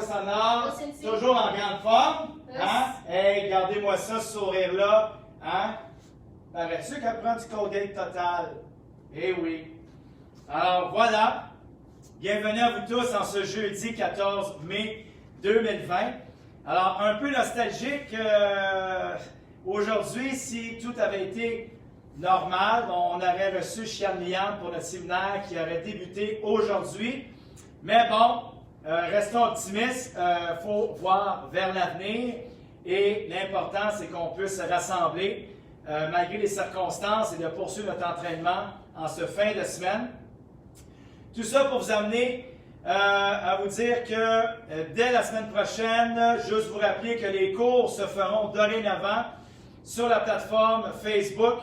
pouces en or, toujours en grande forme. Hein? Hey, regardez-moi ça, ce sourire-là. Hein? Paraît-tu qu'elle prend du Colgate Total? Eh oui. Alors voilà. Bienvenue à vous tous en ce jeudi 14 mai 2020. Alors, un peu nostalgique. Aujourd'hui, si tout avait été normal, on aurait reçu Chiane Liane pour notre séminaire qui aurait débuté aujourd'hui. Mais bon, restons optimistes. Il faut voir vers l'avenir. Et l'important, c'est qu'on puisse se rassembler malgré les circonstances et de poursuivre notre entraînement en ce fin de semaine. Tout ça pour vous amener à vous dire que dès la semaine prochaine, juste vous rappeler que les cours se feront dorénavant sur la plateforme Facebook,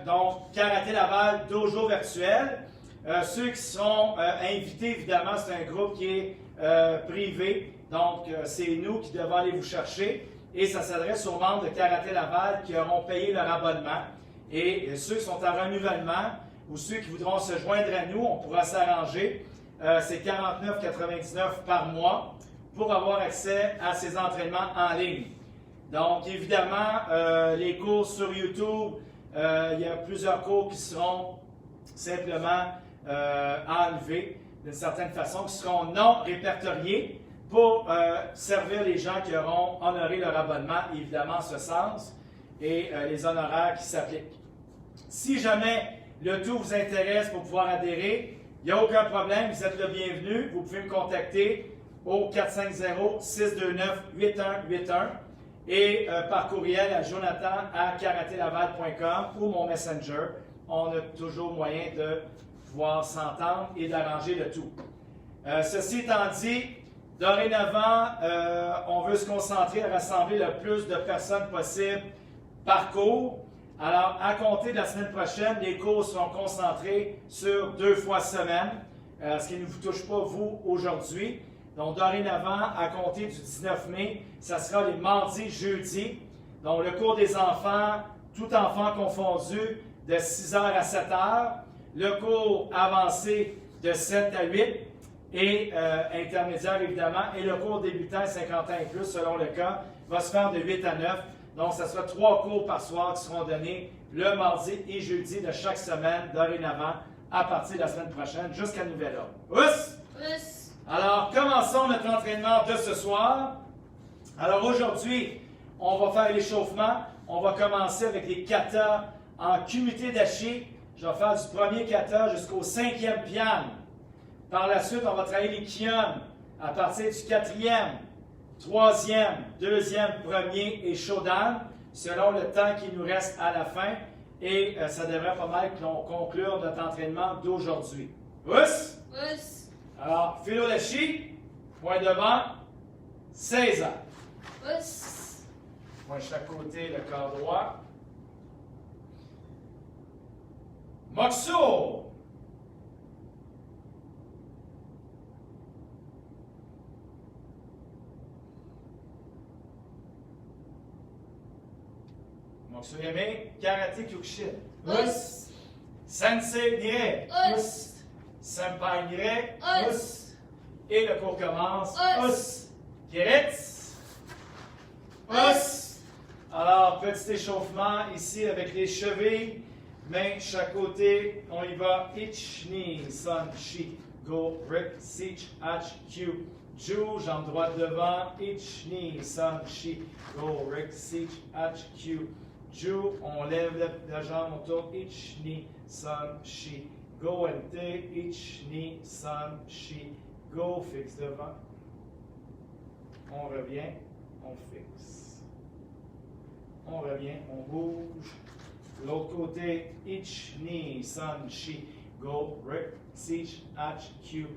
donc Karaté Laval Dojo Virtuel. Ceux qui seront invités, évidemment, c'est un groupe qui est privé, donc c'est nous qui devons aller vous chercher et ça s'adresse aux membres de Karaté Laval qui auront payé leur abonnement et ceux qui sont en renouvellement ou ceux qui voudront se joindre à nous, on pourra s'arranger. C'est 49,99 par mois pour avoir accès à ces entraînements en ligne. Donc, évidemment, les cours sur YouTube, il y a plusieurs cours qui seront simplement enlevés d'une certaine façon, qui seront non répertoriés pour servir les gens qui auront honoré leur abonnement, évidemment, en ce sens, et les honoraires qui s'appliquent. Si jamais le tout vous intéresse pour pouvoir adhérer, il n'y a aucun problème, vous êtes le bienvenu. Vous pouvez me contacter au 450-629-8181 et par courriel à jonathan@karatélaval.com ou mon messenger. On a toujours moyen de pouvoir s'entendre et d'arranger le tout. Ceci étant dit, dorénavant, on veut se concentrer à rassembler le plus de personnes possible par cours. Alors, à compter de la semaine prochaine, les cours seront concentrés sur 2 fois semaine, ce qui ne vous touche pas, vous, aujourd'hui. Donc, dorénavant, à compter du 19 mai, ça sera les mardis, jeudis. Donc, le cours des enfants, tout enfant confondu, de 6h à 7h. Le cours avancé de 7 à 8 et intermédiaire, évidemment. Et le cours débutant, 50 ans et plus, selon le cas, va se faire de 8 à 9. Donc, ce sera 3 cours par soir qui seront donnés le mardi et jeudi de chaque semaine, dorénavant, à partir de la semaine prochaine, jusqu'à nouvel ordre. Ouss! Ouss! Alors, commençons notre entraînement de ce soir. Alors, aujourd'hui, on va faire l'échauffement. On va commencer avec les katas en kumité dashi. Je vais faire du premier kata jusqu'au 5e pian. Par la suite, on va travailler les kion à partir du 4e. 3e, 2e, 1er et Shodan, selon le temps qui nous reste à la fin. Et ça devrait pas mal conclure notre entraînement d'aujourd'hui. Ouss! Ouss! Alors, Philo Dashi, point devant, 16 ans. Ouss! Point de chaque côté, le corps droit. Moxo! Moksuyame, Karate Kyokushin. Ouss! Sensei Nire. Ouss! Senpai Nire. Ouss! Et le cours commence. Ouss! Kiritz. Ouss. Alors, petit échauffement ici avec les chevilles. Mains chaque côté. On y va. Ich, ni, san, shi. Go, rip, sich, ach, q. Ju, jambe droite devant. Ich, ni, san, shi. Go, rip, sich, ach, q. Ju, on lève la jambe, on tourne. Ich, ni, san, shi. Go, nt. Ich, ni, san, shi. Go, fixe devant. On revient, on fixe. On revient, on bouge. L'autre côté, ich, ni, san, shi. Go, rip, sich, ach, q.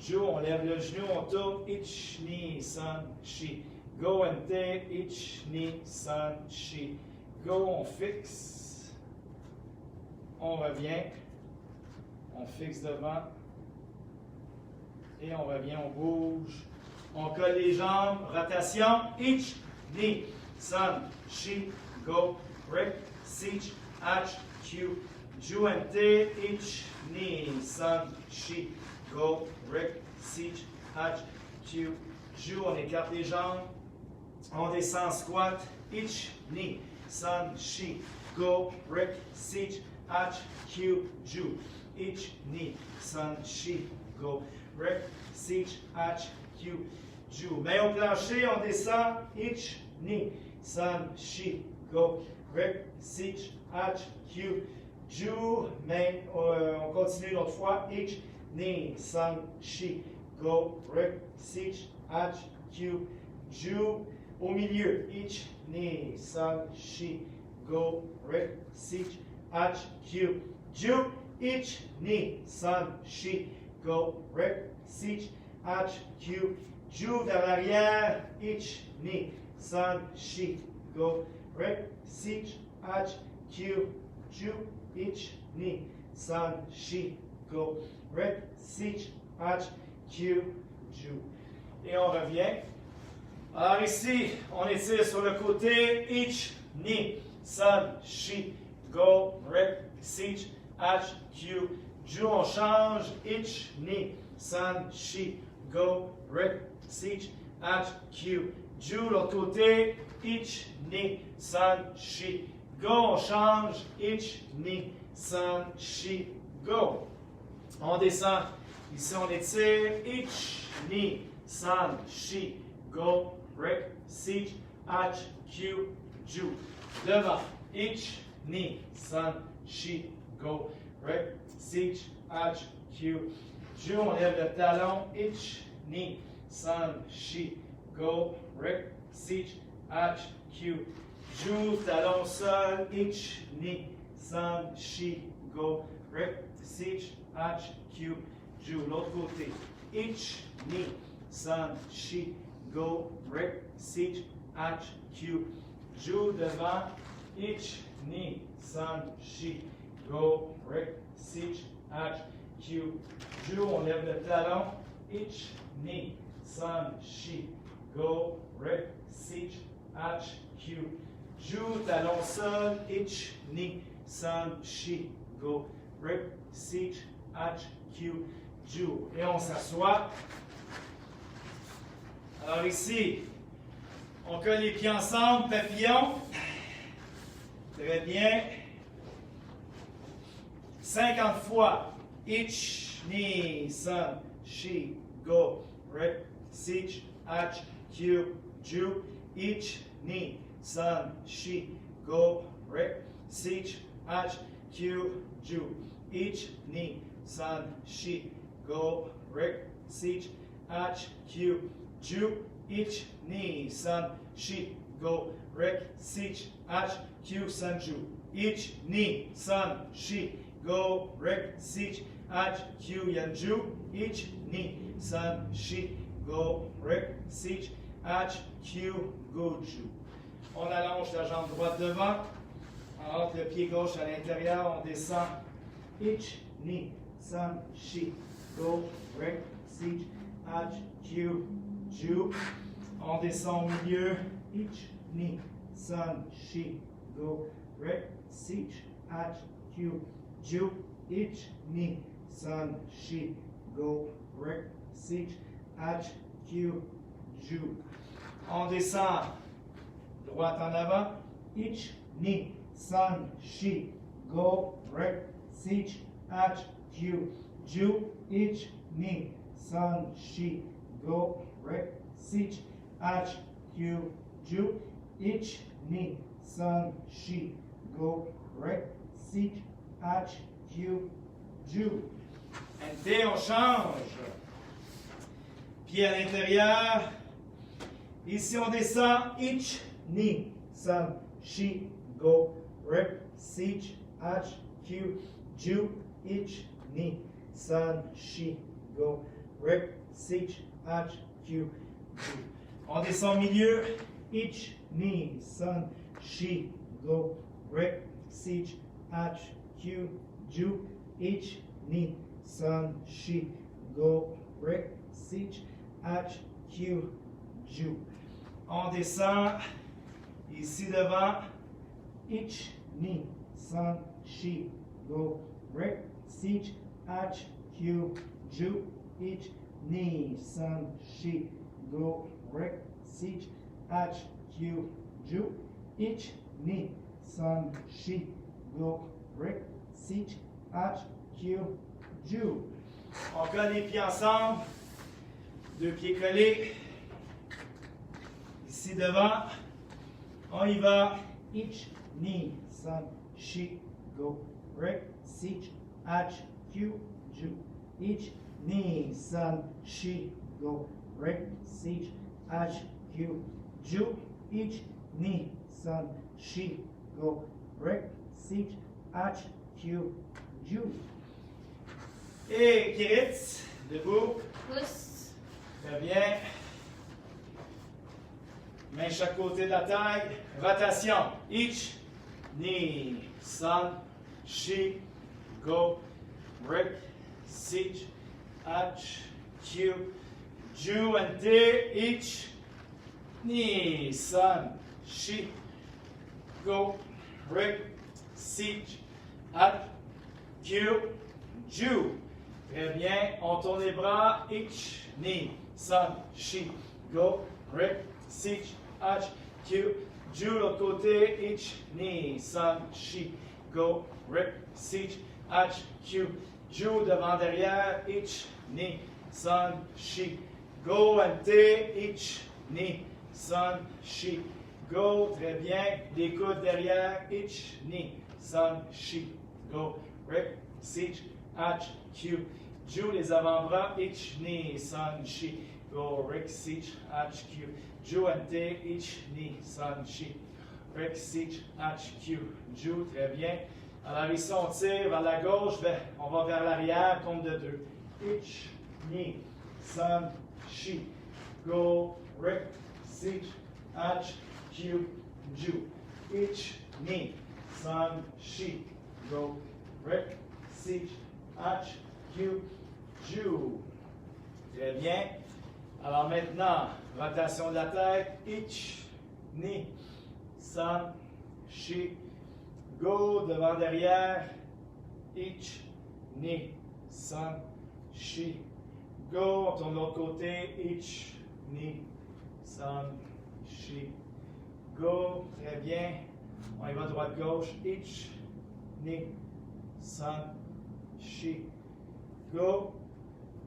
Ju, on lève le genou, on tourne. Ich, ni, san, shi. Go, nt. Ich, ni, san, shi. Go, on fixe. On revient. On fixe devant. Et on revient, on bouge. On colle les jambes. Rotation. Ich, ni, san, shi. Go, rip, sich, ach, q. Ju, nt. Ich, ni, san, shi. Go, rip, sich, ach, q. Ju, on écarte les jambes. On descend squat. Ich, ni, san, shi, go, rek, sich, ach, Q, ju. Ich, ni, san, shi, go, rek, sich, ach, Q, ju. Main au plancher, on descend. Ich, ni, san, shi, go, rek, sich, ach, Q, ju. Main, on continue une autre fois. Ich, ni, san, shi, go, rek, sich, ach, Q, ju. Au milieu, ich, ni, san, shi, go, rek, sich, ach, Q, ju. Ich, ni, san, shi, go, rek, sich, ach, Q, ju. Vers l'arrière, ich, ni, san, shi, go, rek, sich, ach, Q, ju. Ich, ni, san, shi, go, rek, sich, ach, Q, ju. Et on revient. Alors ici, on étire sur le côté. Ich, ni, san, shi, go, rek, sich, ach, Q, ju. On change. Ich, ni, san, shi, go, rek, sich, ach, Q, ju. L'autre côté. Ich, ni, san, shi, go. On change. Ich, ni, san, shi, go. On descend. Ici, on étire. Ich, ni, san, shi, go, rek, sich, ach, Q, ju. Devant. Ich, ni, san, shi, go, rek, sich, ach, Q, ju. On lève le talon. Ich, ni, san, shi, go, rek, sich, ach, Q, ju. Talon sol. Ich, ni, san, shi, go, rek, sich, ach, Q, ju. L'autre côté. Ich, ni, san, shi, go, rek, sich, ach, Q, ju. Devant. Ich, ni, san, shi, go, rek, sich, ach, Q, ju. On lève le talon. Ich, ni, san, shi, go, rek, sich, ach, Q, ju. Talon sol. Ich, ni, san, shi, go, rek, sich, ach, Q, ju. Et on s'assoit. Alors ici, on colle les pieds ensemble, papillon. Très bien. 50 fois. Ich, ni, san, shi, go, rek, sich, ach, Q, ju. Ich, ni, san, shi, go, rek, sich, ach, Q, ju. Ich, ni, san, shi, go, rek, sich, ach, Q, ju. Ich, ni, san, shi, go, rek, sich, ach, Q, san, ju. Ich, ni, san, shi, go, rek, sich, ach, Q, yan, ju. Ich, ni, san, shi, go, rek, sich, ach, Q, go, ju. On allonge la jambe droite devant. On rentre le pied gauche à l'intérieur. On descend. Ich, ni, san, shi, go, rek, sich, ach, Q, ju. On descend au milieu. Ich, ni, san, shi, go, rek, sich, ach, Q, ju. Ich, ni, san, shi, go, rek, sich, ach, Q, ju. On descend. Droite en avant. Ich, ni, san, shi, go, rek, sich, ach, Q, ju. Ich, ni, san, shi, go, rek, sich, ach, Q, ju. Ich, ni, san, shi, go, rek, sich, ach, Q, ju. NT, on change. Pied à l'intérieur. Ici, on descend. Ich, ni, san, shi, go, rek, sich, ach, Q, ju. Ich, ni, san, shi, go, rek, sich, ach, Q, ju. On descend au milieu. Ich, ni, san, shi, go, rek, sich, ach, Q, ju. Ich, ni, san, shi, go, rek, sich, ach, Q, ju. On descend. Ici devant. Ich, ni, san, shi, go, rek, sich, ach, Q, ju. Ich, ni, san, shi, go, rec, sich, ach, q, ju, ich, ni, son, she, go, rec, sich, ach, q, ju. On colle les pieds ensemble. Deux pieds collés. Ici devant. On y va. Ich, ni, son, she, go, rec, sich, ach, q, ju. Ich, ni, son, she, go, rec, sich, ach, q, ju. Ich, ni, son, she, go, rec, sich, ach, q, ju. Et Kiritz, debout. Pouce. Très bien. Main chaque côté de la taille. Rotation. Ich, ni, son, she, go, rec, sich, ach, q, ju, and te. Ich, ni, son, she, go, rec, sich, ach, q, ju. Très bien. On tourne les bras. Ich, ni, son, she, go, rec, sich, ach, q, ju. L'autre côté. Ich, ni, son, she, go, rec, sich, ach, q, ju. Devant, derrière. Ich, ni, son, she, go, and te. Ich, ni, son, she, go. Très bien. Les coudes derrière. Ich, ni, son, she, go, rec, sich, ach, q, ju. Les avant-bras. Ich, ni, son, she, go, rec, sich, ach, q, ju. And te. Ich, ni, son, she, rec, sich, ach, q, ju. Très bien. Alors ici, on tire vers la gauche. On va vers l'arrière. Compte de deux. Ich, ni, son, she, go, rec, sich, ach, q, ju. Ich, ni, son, she, go, rec, sich, ach, q, ju. Très bien. Alors maintenant, rotation de la tête. Ich, ni, son, she, go, devant, derrière. Ich, ni, son, she, go. On tourne de l'autre côté. Ich, ni, son, she, go. Très bien. On y va droite-gauche. Ich, ni, son, she, go.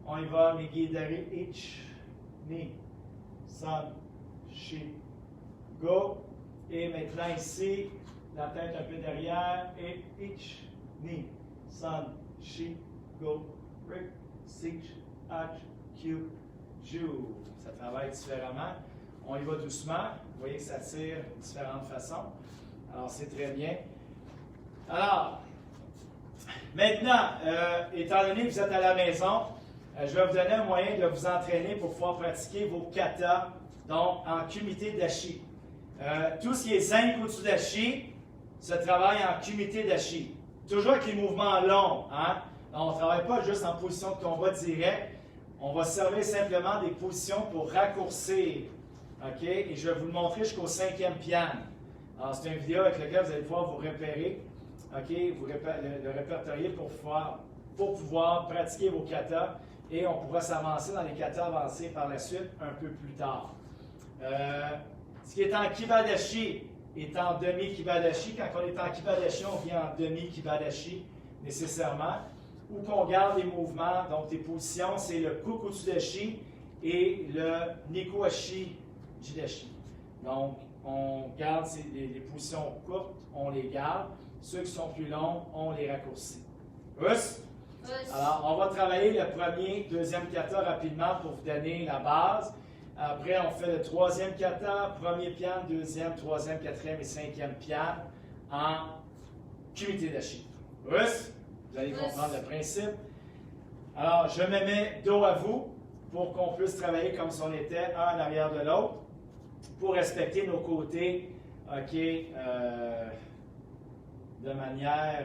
On y va, mes guides d'arrêt. Ich, ni, son, she, go. Et maintenant ici, la tête un peu derrière. Et ich, ni, son, she, go. Rec, sich, ach, q, ju. Ça travaille différemment. On y va doucement. Vous voyez que ça tire de différentes façons. Alors, c'est très bien. Alors, maintenant, étant donné que vous êtes à la maison, je vais vous donner un moyen de vous entraîner pour pouvoir pratiquer vos katas, donc en kumite dashi. Tout ce qui est zinc au-dessus dashi se travaille en kumite dashi. Toujours avec les mouvements longs. Hein? On ne travaille pas juste en position de combat direct. On va servir simplement des positions pour raccourcir. OK? Et je vais vous le montrer jusqu'au 5e pian. Alors, c'est une vidéo avec laquelle vous allez pouvoir vous repérer. OK? Le répertorier pour pouvoir pratiquer vos katas. Et on pourra s'avancer dans les katas avancés par la suite un peu plus tard. Ce qui est en kibadashi est en demi-kibadashi. Quand on est en kibadashi, on vient en demi-kibadashi nécessairement. Ou qu'on garde les mouvements. Donc, tes positions, c'est le kukutsudashi et le nikuashi jidashi. Donc, on garde les positions courtes, on les garde. Ceux qui sont plus longs, on les raccourcit. Pouce? Alors, on va travailler le premier, deuxième kata rapidement pour vous donner la base. Après, on fait le troisième kata, premier pian, deuxième, troisième, quatrième et cinquième pian en kumite dashi. Pouce? Vous allez comprendre le principe. Alors, je me mets dos à vous pour qu'on puisse travailler comme si on était un en arrière de l'autre pour respecter nos côtés, OK, de manière,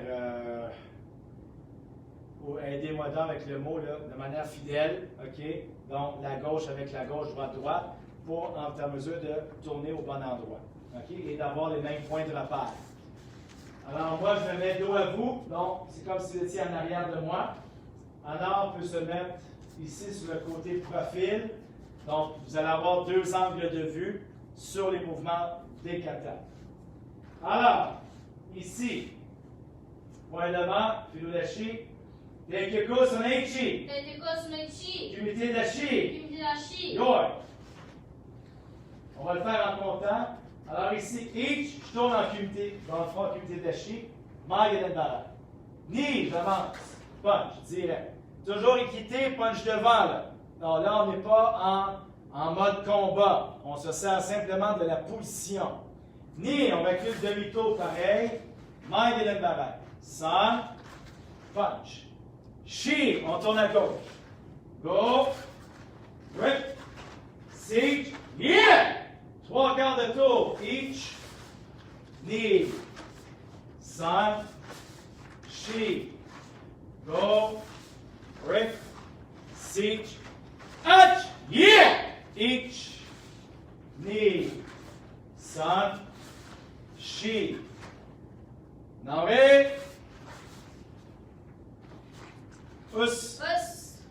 aidez-moi donc avec le mot, là, de manière fidèle, OK, donc la gauche avec la gauche, droite, pour être en mesure de tourner au bon endroit, OK, et d'avoir les mêmes points de repère. Alors, moi, je me mets dos à vous, donc c'est comme si vous étiez en arrière de moi. Alors, on peut se mettre ici sur le côté profil. Donc, vous allez avoir deux angles de vue sur les mouvements des katas. Alors, ici, point levant, firudashi, teikyoku soneichi, Teikyoku soneichi. kumite dashi, Kumite dashi. yoi. On va le faire en comptant. Alors ici, ich, je tourne en kumite, dans le front kumite dashi, mai denbara. Ni, j'avance, punch, direct. Toujours équité, punch devant là. Non, là, on n'est pas en mode combat. On se sert simplement de la position. Ni, on recule demi-tour pareil. Mai denbara. San, punch. Shi, on tourne à gauche. Go, grip, siege, yeah! 3 quarts de tour, each, knee, san, shi, go, grip, siege, touch, yeah! Each, knee, san, shi. Now wait. Us.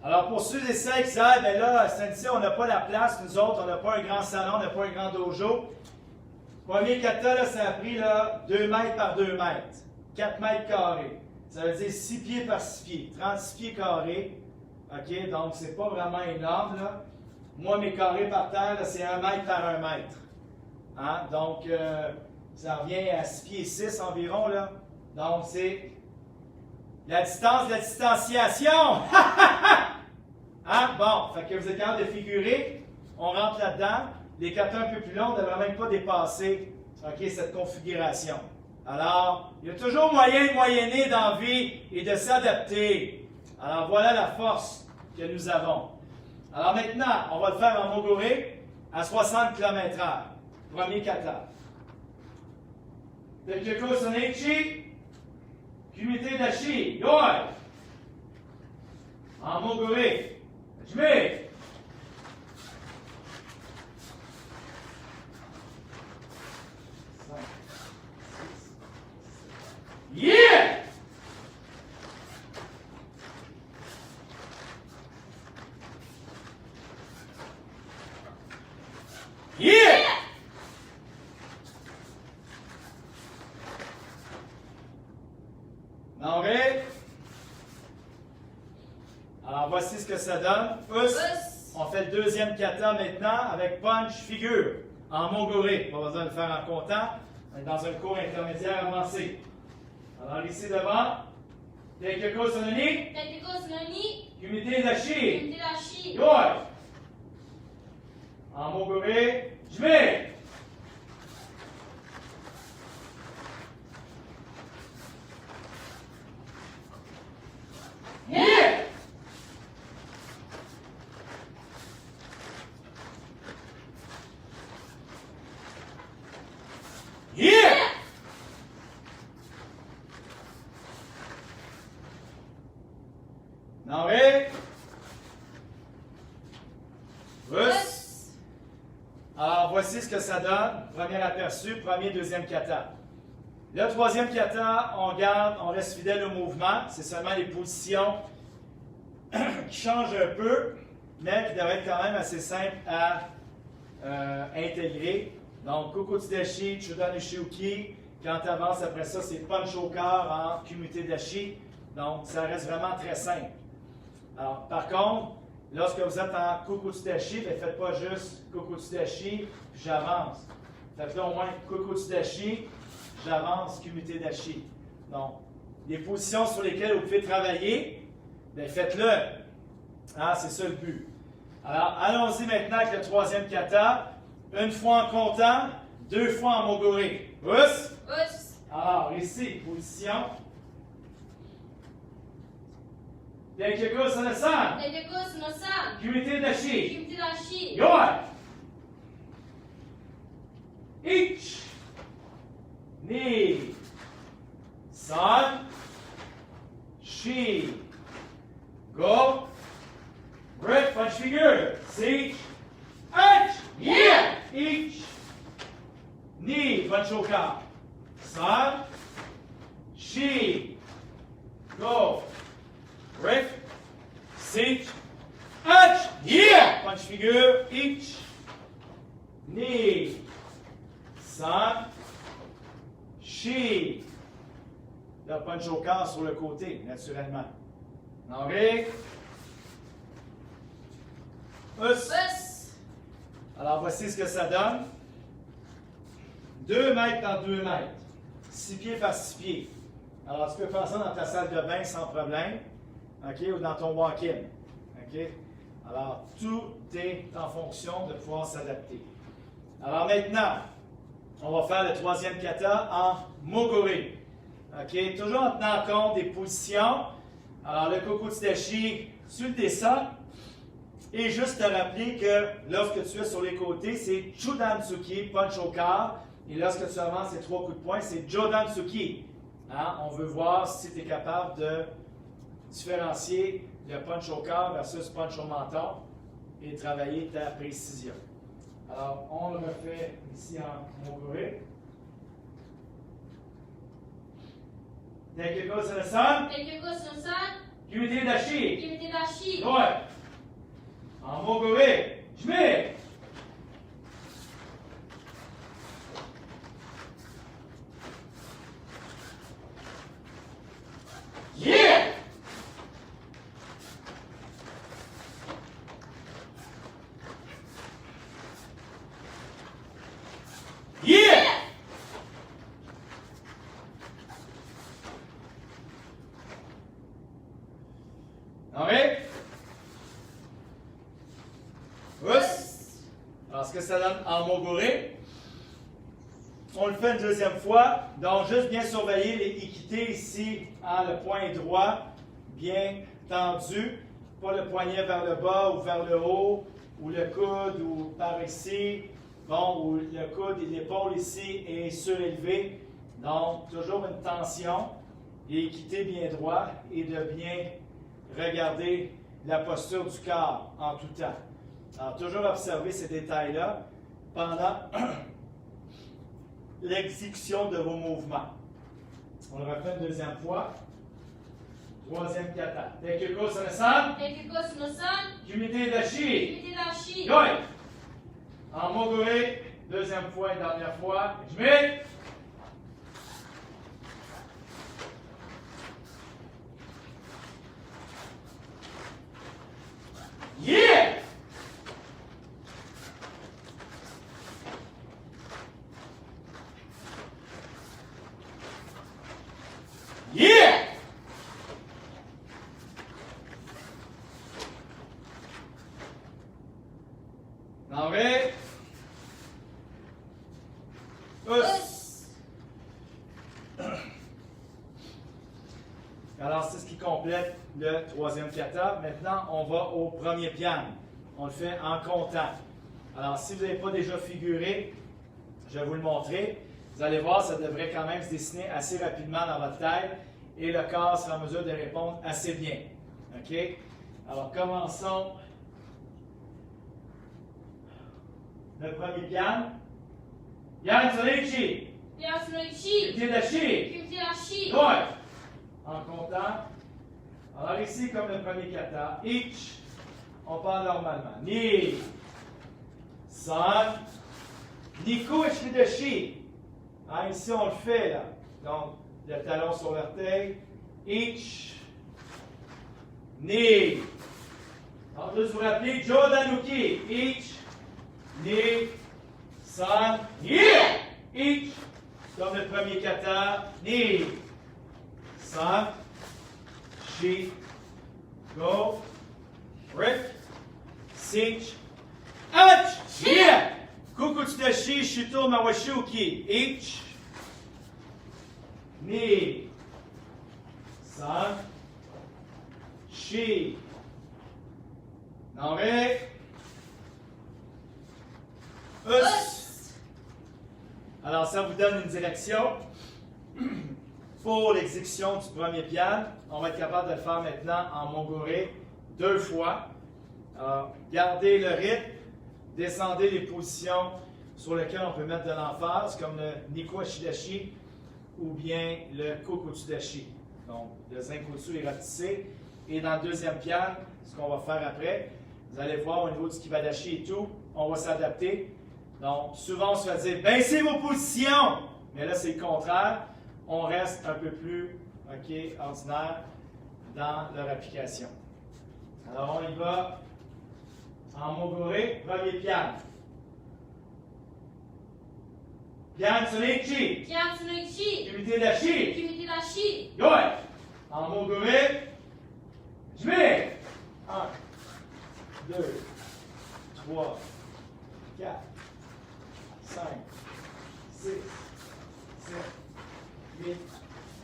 Alors, pour ceux et celles qui disent, ah, ben là, Sensei, on n'a pas la place, nous autres, on n'a pas un grand salon, on n'a pas un grand dojo. Premier kata, là, ça a pris là, 2 mètres par 2 mètres, 4 mètres carrés. Ça veut dire 6 pieds par 6 pieds, 36 pieds carrés. OK, donc c'est pas vraiment énorme, là. Moi, mes carrés par terre, là, c'est 1 mètre par 1 mètre. Hein? Donc, ça revient à 6 pieds 6 environ, là. Donc, c'est la distance de la distanciation. Hein? Bon, fait que vous êtes capable de figurer. On rentre là-dedans. Les katas un peu plus longs ne devraient même pas dépasser cette configuration. Alors, il y a toujours moyen de moyenner dans la vie et de s'adapter. Alors, voilà la force que nous avons. Alors maintenant, on va le faire en moguri à 60 km/h. Premier kata. Teikyoku soneichi, kumite dashi, yoi. En moguri. Hajime. Yeah! Yeah! Non, mais... Alors, voici ce que ça donne. Us. On fait le deuxième kata maintenant avec punch figure en moguri. Pas besoin de le faire en comptant. On est dans un cours intermédiaire avancé. Alors, ici devant. Teikyoku sononi. Teikyoku sononi. Kumite dashi. Kumite dashi. Yoi. En moguri. Jime. Yeah! Yeah! Now wait. Us. Alors voici ce que ça donne. Premier aperçu, premier, deuxième kata. Le troisième kata, on garde, on reste fidèle au mouvement. C'est seulement les positions qui changent un peu, mais qui devraient être quand même assez simples à intégrer. Donc, Kokutsudashi, Chudanushi-uki. Quand tu avances après ça, c'est punch au corps en kumite dashi. Donc, ça reste vraiment très simple. Alors, par contre, lorsque vous êtes en Kokutsudashi, ne faites pas juste Kokutsudashi, puis j'avance. Faites-le au moins Kokutsudashi, j'avance, kumite dashi. Donc, les positions sur lesquelles vous pouvez travailler, bien, faites-le. Ah, c'est ça le but. Alors, allons-y maintenant avec le troisième kata. Une fois en comptant, 2 fois en moguri. Us. Alors, ici, position. Teikyoku sono-san. Teikyoku sono-san. Kumite dashi. Kumite dashi. Yoi. Ich. Ni. San. Shi. Go. Grip, punch figure. Siege. H. Yeah. Ich. Ni. Punch au corps. San. Shi. Go. Grip. Siege. H. Yeah. punch figure. Ich. Ni. San. Shi. Le punch au corps sur le côté, naturellement. Nori. Us. Us. Alors, voici ce que ça donne. 2 mètres dans 2 mètres. 6 pieds par 6 pieds. Alors, tu peux faire ça dans ta salle de bain sans problème. OK? Ou dans ton walk-in. OK? Alors, tout est en fonction de pouvoir s'adapter. Alors maintenant, on va faire le troisième kata en moguri. OK? Toujours en tenant compte des positions. Alors, le kokutsudashi, tu le descends. Et juste te rappeler que lorsque tu es sur les côtés, c'est Chudan-tsuki, punch au corps. Et lorsque tu avances les 3 coups de poing, c'est Jodan-tsuki. Hein? On veut voir si tu es capable de différencier le punch au corps versus punch au menton et travailler ta précision. Alors, on le refait ici en moguri. Tekiko Sanasan. Tekiko Sunosan. Kumite Dashi. Kimite Dashi. Ouais. En moguri. Je mets. Yeah! Yeah! Alright? Us. Alors, ce que ça donne en moguri. On le fait une deuxième fois. Donc, juste bien surveiller les équités ici. Hein, le poing est droit, bien tendu. Pas le poignet vers le bas ou vers le haut, ou le coude, ou par ici. Bon, ou le coude et l'épaule ici est surélevé. Donc, toujours une tension. Et équité bien droit et de bien regarder la posture du corps en tout temps. Alors, toujours observer ces détails-là pendant l'exécution de vos mouvements. On le refait une deuxième fois. Troisième kata. Tekiko Sanasan. Tekiko Sunosan. Kumite Dashi. Kimite Dashi. Yoi. En moguri. Deuxième fois et dernière fois. Je mets. Yeah! Yeah! Nori. Us. Alors, c'est ce qui complète le troisième kata. Maintenant, on va au premier pian. On le fait en comptant. Alors, si vous n'avez pas déjà figuré, je vais vous le montrer. Vous allez voir, ça devrait quand même se dessiner assez rapidement dans votre tête et le corps sera en mesure de répondre assez bien. OK? Alors, commençons. Le premier pian. Yan Tsureichi. Yasunoichi. Kumite Dashi. Kimite Dashi. Ouais. En comptant. Alors ici, comme le premier kata, ich, on part normalement. Ni, san, niku ichidashi. Hein, ici, on le fait, là. Donc, le talon sur l'orteil. Ich, ni. Alors, juste vous rappeler, Jodanuki. Ich, ni, san, yeah. Ich, comme le premier kata, ni. San, shi, go, rip, sich, ach, yeah! Kukutsudashi, shito, mawashuki, ich, ni, san, shi, nore, us. Alors, ça vous donne une direction. Pour l'exécution du premier pian, on va être capable de le faire maintenant en moguri 2 fois. Alors, gardez le rythme, descendez les positions sur lesquelles on peut mettre de l'emphase, comme le Niku Ashidashi ou bien le Kokutsudashi. Donc, le Zenkutsu est rapetissé. Et dans le deuxième pian, ce qu'on va faire après, Vous allez voir au niveau du kibadashi et tout, on va s'adapter. Donc, souvent, on se fait dire, baissez vos positions! Mais là, c'est le contraire. On reste un peu plus ordinaire dans leur application. Alors, on y va en moguri, premier pian. Pian tsunechi. Pian tsunechi. Kumite dashi. Kumite dashi. Yoi. En moguri, jime. 1, 2, 3, 4, 5, 6, 7, 8.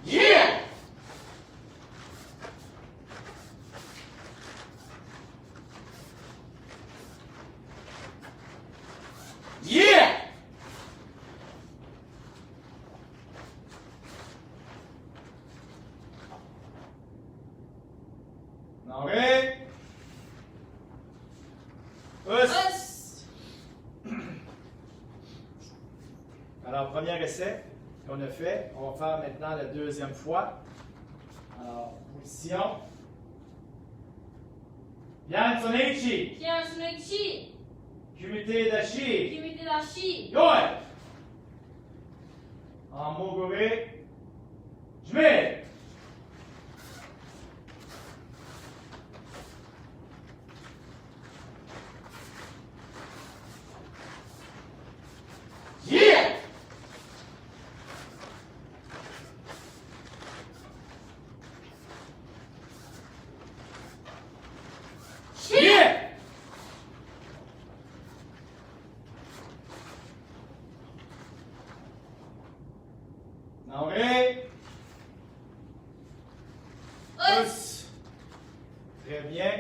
Yeah! Yeah! Nore. Us. Alors, premier essai qu'on a fait. On va faire maintenant la deuxième fois. Alors, position. Yan tsunechi. Pian tsunechi. Kumite dashi. Kumite dashi. Yoi. En moguri. Jime. Yeah! Yeah! Nore. Us. Très bien.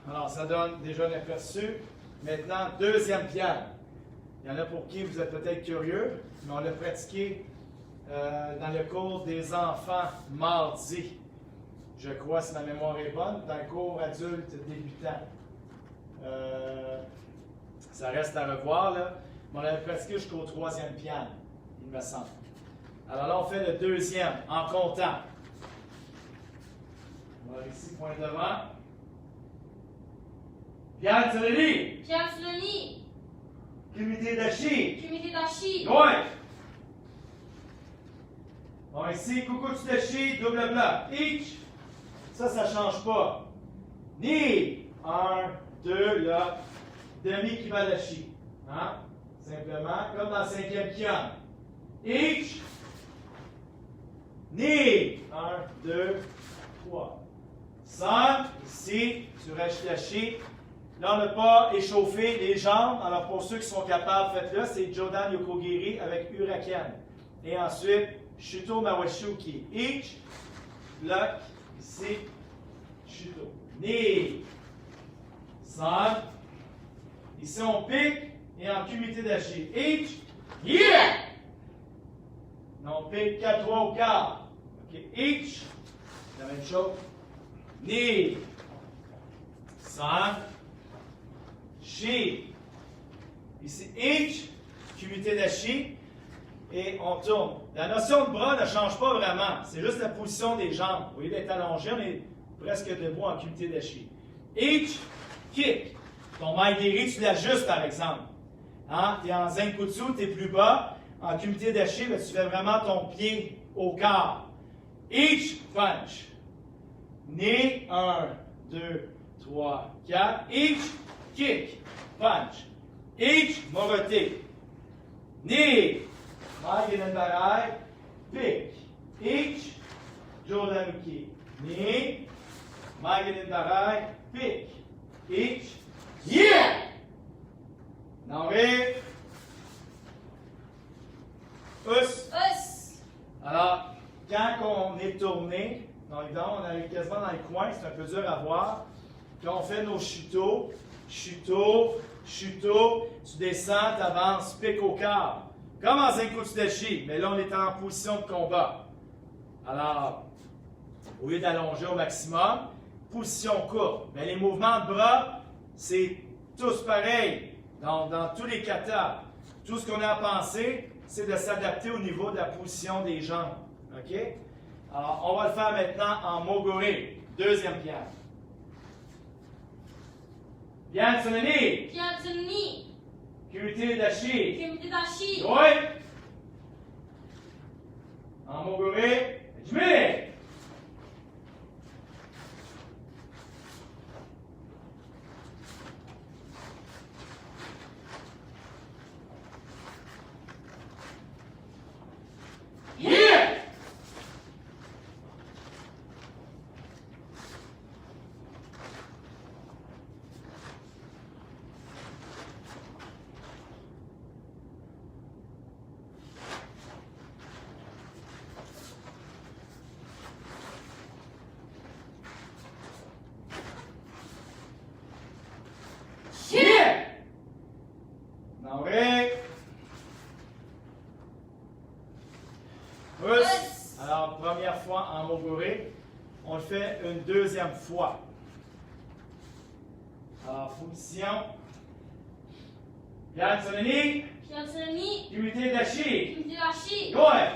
Alors, ça donne déjà un aperçu. Maintenant, deuxième pian. Il y en a pour qui vous êtes peut-être curieux, mais on l'a pratiqué dans le cours des enfants mardi. Je crois, si ma mémoire est bonne, dans le cours adulte débutant. Ça reste à revoir, là. Mais on l'a pratiqué jusqu'au troisième pian, il me semble. Alors là, on fait le deuxième en comptant. On va ici, point devant. Pian tsureri. Pian tsureri. Kumite dashi. Kumite dashi. Ouais. Bon, ici, kukutsu dashi, double bloc. Each. Ça ne change pas. Ni. 1, 2, là. Demi kibadashi. Hein? Simplement, comme dans le cinquième kian. Each. Ni. 1, 2, 3. Sun. Ici, tu restes dashi. Là, on n'a pas échauffé les jambes. Alors, pour ceux qui sont capables, faites-le. C'est Jodan Yokogiri avec Uraken. Et ensuite, Shuto Mawashuki. Each, bloc, ici, Shuto. Ni. Sun. Ici, on pique et en kumite dashi. Each, yeah! On pique 4-3 au quart. OK, each, la même chose. Ni. Sun. Shi. Ici, each, kumite dashi, et on tourne. La notion de bras ne change pas vraiment. C'est juste la position des jambes. Au lieu d'être allongé, on est presque debout en kumite dashi. Each, kick. Ton maigiri, tu l'ajustes par exemple. Hein? Tu es en zenkutsu, tu es plus bas. En kumite dashi, ben, tu fais vraiment ton pied au quart. Each, punch. Ni, 1, 2, 3, 4. Each, kick, punch. Each, morote. Ni, Magenenbarai, pick. Each, Jodanuki. Ni, Magenenbarai, pick. Each, yeah! Nore. Us. Us. Alors, quand on est tourné, donc évidemment, on arrive quasiment dans le coin, c'est un peu dur à voir. Quand on fait nos chutos, chuto, chuto, tu descends, tu avances, pique au quart. Comme en zenkutsu dashi, mais là, on est en position de combat. Alors, au lieu d'allonger au maximum, position courte. Mais les mouvements de bras, c'est tous pareils dans tous les katas. Tout ce qu'on a à penser, c'est de s'adapter au niveau de la position des jambes. OK? Alors, on va le faire maintenant en moguri. Deuxième pierre. Bien Tsunami. Bien Tsunami. Kumite Dashi. Kumite Dashi. Yoi. En Moguri. Jimmy. Yeah! Yeah! Nauri. Us. Alors, première fois en Moguri. On le fait une deuxième fois. Alors, position. Bien Tsunami. Bien Tsunami. Kumite Dashi. Kumite Dashi. Yoi.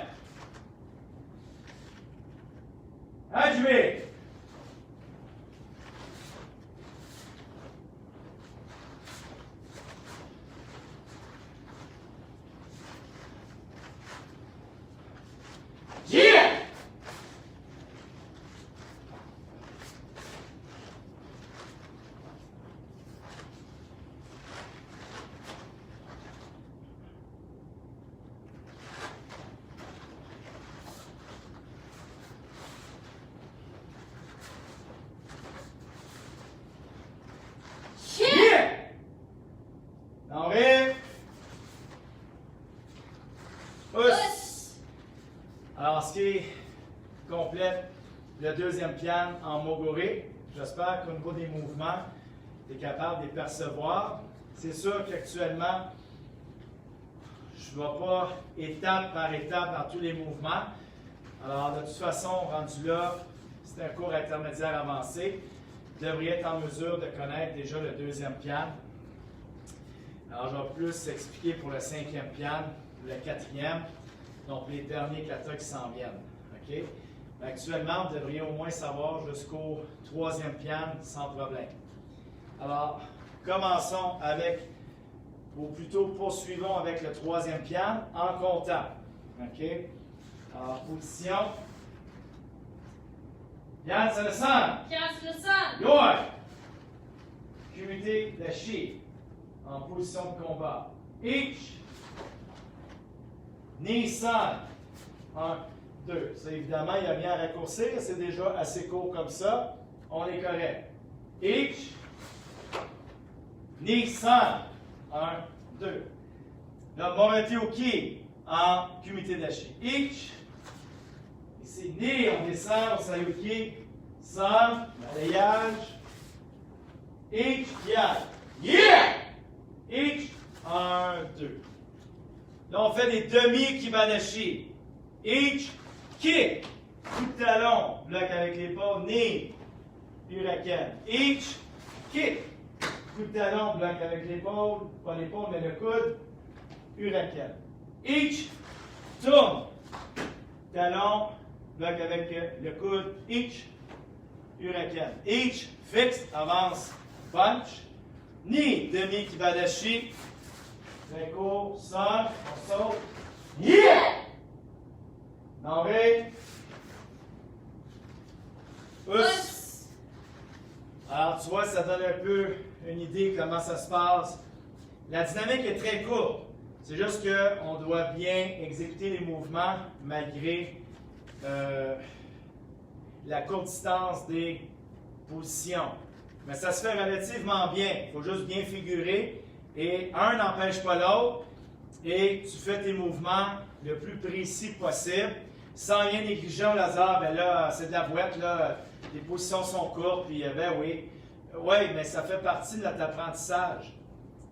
Hajime. Yeah! Yeah! Nauri. Us. Alors, ce qui complète le deuxième pian en Moguri, j'espère qu'au niveau des mouvements, tu es capable de les percevoir. C'est sûr qu'actuellement, je ne vais pas étape par étape dans tous les mouvements. Alors, de toute façon, rendu là, c'est un cours intermédiaire avancé. Vous devriez être en mesure de connaître déjà le deuxième pian. Alors, je vais plus expliquer pour le cinquième pian, le quatrième, donc les derniers katas qui s'en viennent. OK? Mais actuellement, vous devriez au moins savoir jusqu'au troisième pian sans problème. Alors, commençons avec, ou plutôt poursuivons avec le troisième pian en comptant. OK? Alors, position. Bien, c'est le sang. Bien le sang. Yoi. Kumite Dashi. En position de combat. Each. Nissan. 1, 2. Ça, évidemment, il n'y a rien à raccourcir. C'est déjà assez court comme ça. On est correct. Each. Nissan. 1, 2. Là, Moritioki en Kumite Dashi. Each. Ici, Ni, on descend au Sayuki. San, balayage. Each, yeah. Yeah! Each, 1, 2. Là, on fait des demi-kibanashi. Each, kick. Coup de talon. Bloc avec l'épaule. Ni. Huracan. Each, kick. Coup de talon. Bloc avec l'épaule. Pas l'épaule, mais le coude. Huracan. Each, tourne. Talon. Bloc avec le coude. Each, Huracan. Each, fixe. Avance. Punch. Ni. Demi-kibanashi. Très court, son, on saute. Yeah! Nauri. Us. Alors, tu vois, ça donne un peu une idée comment ça se passe. La dynamique est très courte. C'est juste qu'on doit bien exécuter les mouvements malgré la courte distance des positions. Mais ça se fait relativement bien. Il faut juste bien figurer. Et un n'empêche pas l'autre, et tu fais tes mouvements le plus précis possible, sans rien négliger au laser. Ben là, c'est de la boîte, là, les positions sont courtes, puis ben oui. Oui, mais ça fait partie de notre apprentissage.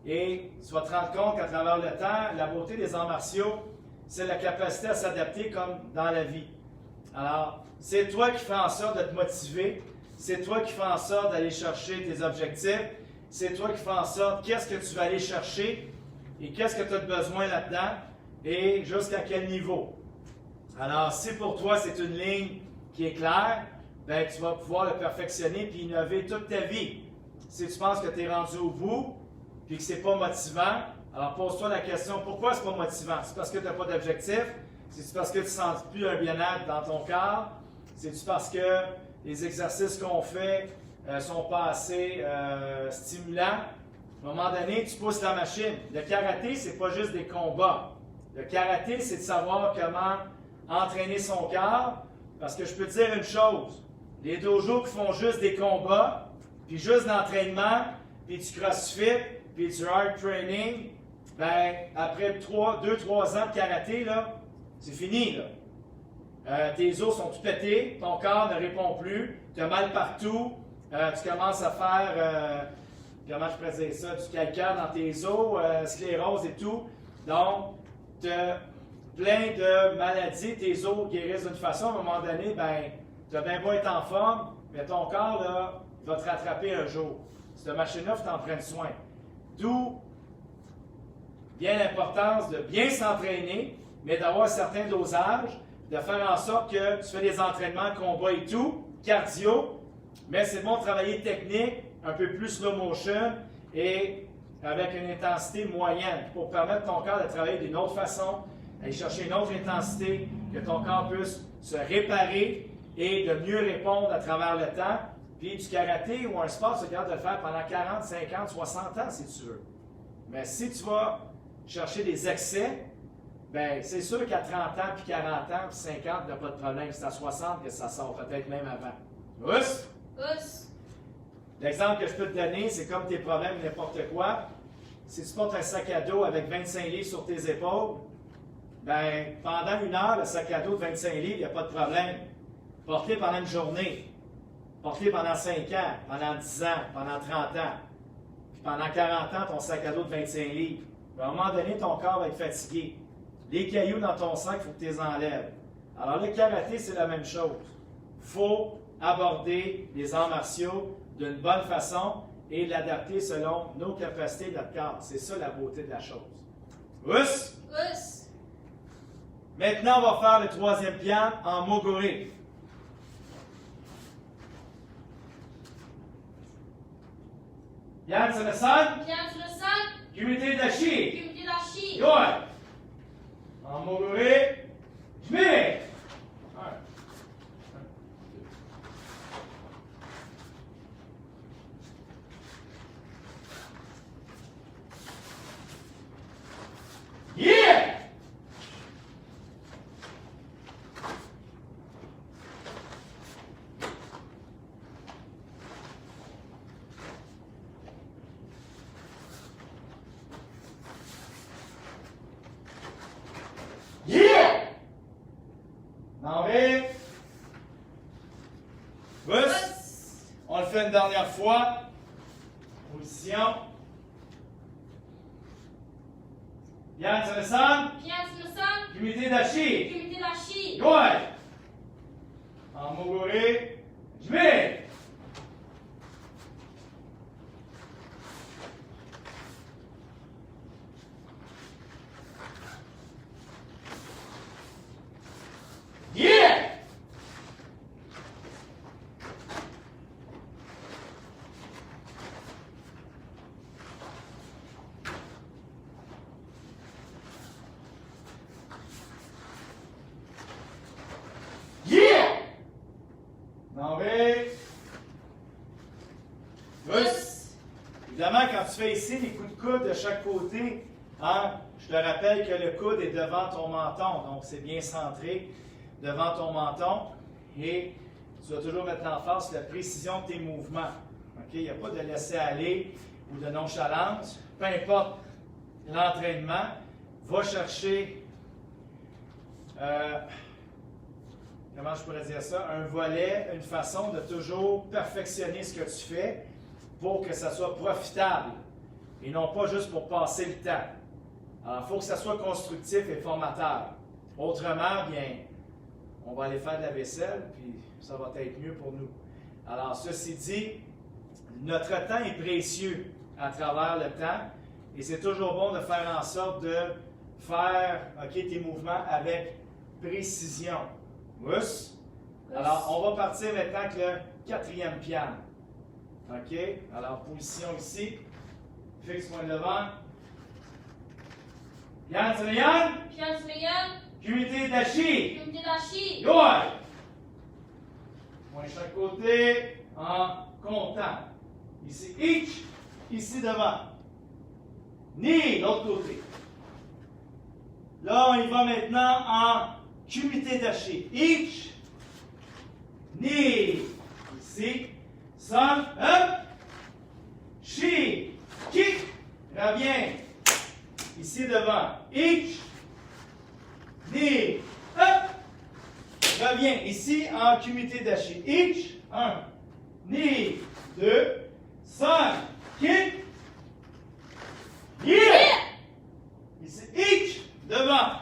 Et tu vas te rendre compte qu'à travers le temps, la beauté des arts martiaux, c'est la capacité à s'adapter comme dans la vie. Alors, c'est toi qui fais en sorte de te motiver, c'est toi qui fais en sorte d'aller chercher tes objectifs, c'est toi qui fais en sorte qu'est-ce que tu vas aller chercher et qu'est-ce que tu as besoin là-dedans et jusqu'à quel niveau. Alors, si pour toi c'est une ligne qui est claire, ben, tu vas pouvoir le perfectionner et innover toute ta vie. Si tu penses que tu es rendu au bout, puis que c'est pas motivant, alors pose-toi la question, pourquoi c'est pas motivant? C'est parce que tu n'as pas d'objectif? C'est parce que tu ne sens plus un bien-être dans ton corps? C'est-tu parce que les exercices qu'on fait sont pas assez stimulants? À un moment donné, tu pousses la machine. Le karaté, c'est pas juste des combats. Le karaté, c'est de savoir comment entraîner son corps. Parce que je peux te dire une chose, les dojos qui font juste des combats, puis juste l'entraînement, puis du crossfit, puis du hard training, ben après 2-3 ans de karaté, là, c'est fini. Là. Tes os sont tout pétés, ton corps ne répond plus, tu as mal partout, tu commences à faire, comment je pourrais dire ça, du calcaire dans tes os, sclérose et tout. Donc, tu as plein de maladies, tes os guérissent d'une façon, à un moment donné, ben, tu as bien beau être en forme, mais ton corps, là, va te rattraper un jour. Cette machine-là, il faut t'en prendre soin. D'où bien l'importance de bien s'entraîner, mais d'avoir un certain dosage, de faire en sorte que tu fais des entraînements, combat et tout, cardio, mais c'est bon de travailler technique, un peu plus slow motion et avec une intensité moyenne pour permettre ton corps de travailler d'une autre façon, aller chercher une autre intensité, que ton corps puisse se réparer et de mieux répondre à travers le temps. Puis du karaté ou un sport, tu regardes de le faire pendant 40, 50, 60 ans si tu veux. Mais si tu vas chercher des excès, bien, c'est sûr qu'à 30 ans, puis 40 ans, puis 50, il n'y a pas de problème. C'est à 60 que ça sort, peut-être même avant. Ouss! Ouss. L'exemple que je peux te donner, c'est comme tes problèmes, n'importe quoi. Si tu portes un sac à dos avec 25 livres sur tes épaules, bien, pendant 1 heure, le sac à dos de 25 livres, il n'y a pas de problème. Porte-le pendant une journée. Porte-le pendant 5 ans, pendant 10 ans, pendant 30 ans. Puis pendant 40 ans, ton sac à dos de 25 livres. Puis à un moment donné, ton corps va être fatigué. Les cailloux dans ton sac, il faut que tu les enlèves. Alors, le karaté, c'est la même chose. Il faut aborder les arts martiaux d'une bonne façon et l'adapter selon nos capacités de notre corps. C'est ça la beauté de la chose. Ouss! Ouss. Maintenant, on va faire le 3e pian en moguri. Yan Sanasan, Bien sur le sang. Kumite Dashi. Cumulé d'archi. Yoy. En moguri. Jmi. Yeah! Yeah! Enlevé. Pousse. Ouss. On le fait une dernière fois. Position. Yann, ça descend. Bien sur le sang. Kumite Dashi. Cumulé d'archi. Yoy. En moguri. Jmi. Yeah! Yeah! Enlevé. Pousse. Évidemment, quand tu fais ici les coups de coude de chaque côté, hein, je te rappelle que le coude est devant ton menton, donc c'est bien centré devant ton menton et tu vas toujours mettre l'emphase sur la précision de tes mouvements. OK? Il n'y a pas de laisser aller ou de nonchalance. Peu importe l'entraînement, va chercher, comment je pourrais dire ça, un volet, une façon de toujours perfectionner ce que tu fais pour que ça soit profitable et non pas juste pour passer le temps. Alors, il faut que ça soit constructif et formateur. Autrement, bien, on va aller faire de la vaisselle, puis ça va être mieux pour nous. Alors, ceci dit, notre temps est précieux à travers le temps, et c'est toujours bon de faire en sorte de faire tes mouvements avec précision. Ouss. Alors, on va partir maintenant avec le 4e pian. OK? Alors, position ici. Fixe point devant. Yann, c'est le Yann. Pian Smeyan. Kumite Dashi. Kumite Dashi. Yoy. Point chaque côté en comptant. Ici, ich. Ici devant. Ni, l'autre côté. Là, on y va maintenant en Kumite Dashi. Ich. Ni. Ici. San. Up. Shi. Kick. Reviens. Ici devant. Ich. Ni. Up. Reviens. Ici en Kumite Dashi. Ich. 1. Ni. 2. San. Kick. Yeah. Ici. Ich. Devant.